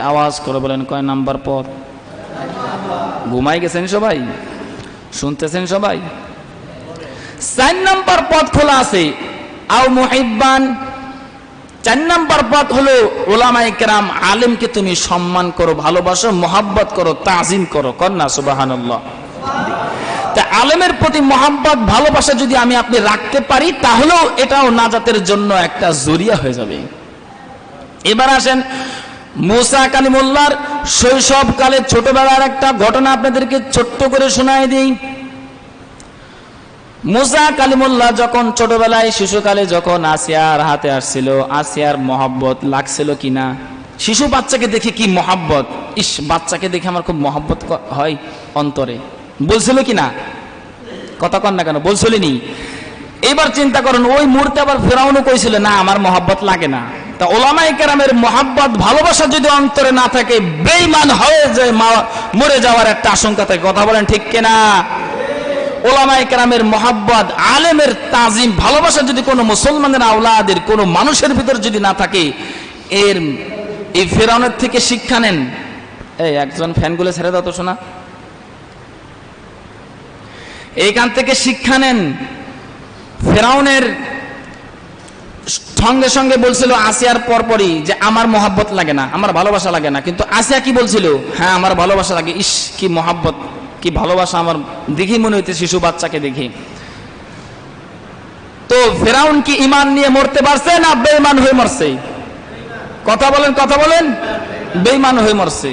আওয়াজ করে বলেন, কয় নাম্বার পথ? ঘুমাই গেছেন সবাই? শুনতেছেন সবাই? 4 নাম্বার পথ খোলা আছে, আও মুহিব্বান। 4 নাম্বার পথ হলো উলামায়ে কেরাম, আলেমকে তুমি সম্মান করো, ভালোবাসো, মহব্বত করো, তাজিম করো। কন্যা সুবহানাল্লাহ। তা আলেমের প্রতি মহব্বত, ভালোবাসা যদি আমি আপনি রাখতে পারি, তাহলেও এটাও নাজাতের জন্য একটা জরিয়া হয়ে যাবে। এবার আসেন মুসা কালিমুল্লাহর শৈশবকালে ছোটবেলার একটা ঘটনা আপনাদেরকে ছোট্ট করে শোনায় দিই। মুসা কালিমুল্লাহ যখন ছোটবেলায় শিশুকালে যখন আসিয়ার হাতে আসছিল, আসিয়ার মহব্বত লাগছিল কিনা? শিশু বাচ্চাকে দেখে কি মহব্বত, ইস বাচ্চাকে দেখে আমার খুব মহব্বত হয় অন্তরে, বলছিল কিনা? কথা কন না কেন, বলছিলেনি? এবার চিন্তা করুন, ওই মুহূর্তে আবার ফেরাউনও কইছিল না আমার মহব্বত লাগে না। তা উলামায়ে কেরামের মহব্বত, ভালোবাসা যদি অন্তরে না থাকে, বেঈমান হয়ে যায়, মরে যাওয়ার একটা আশঙ্কা থাকে। কথা বলেন ঠিক কিনা? উলামায়ে কেরামের মহব্বত, আলেমের তাজিম, ভালোবাসা যদি কোনো মুসলমানের আওলাদের, কোনো মানুষের ভিতর যদি না থাকে, এই ফেরাউনের থেকে শিক্ষা নেন। এই একজন ফ্যানগুলো ছেড়ে দাও তো শোনা। এইখান থেকে শিক্ষা নেন। ফেরাউনের সঙ্গে সঙ্গে বলছিল আসিয়ার পরপরই যে আমার মহব্বত লাগে না, আমার ভালোবাসা লাগে না। কিন্তু আসিয়া কি বলছিল? হ্যাঁ আমার ভালোবাসা লাগে। ইস কি মহব্বত, কি ভালোবাসা, আমার দেখি মনে হইতে শিশু বাচ্চাকে দেখি। তো ফেরাউন কি ঈমান নিয়ে মরতে পারছে না বেঈমান হয়ে মরছে? কথা বলেন, কথা বলেন। বেঈমান হয়ে মরছে।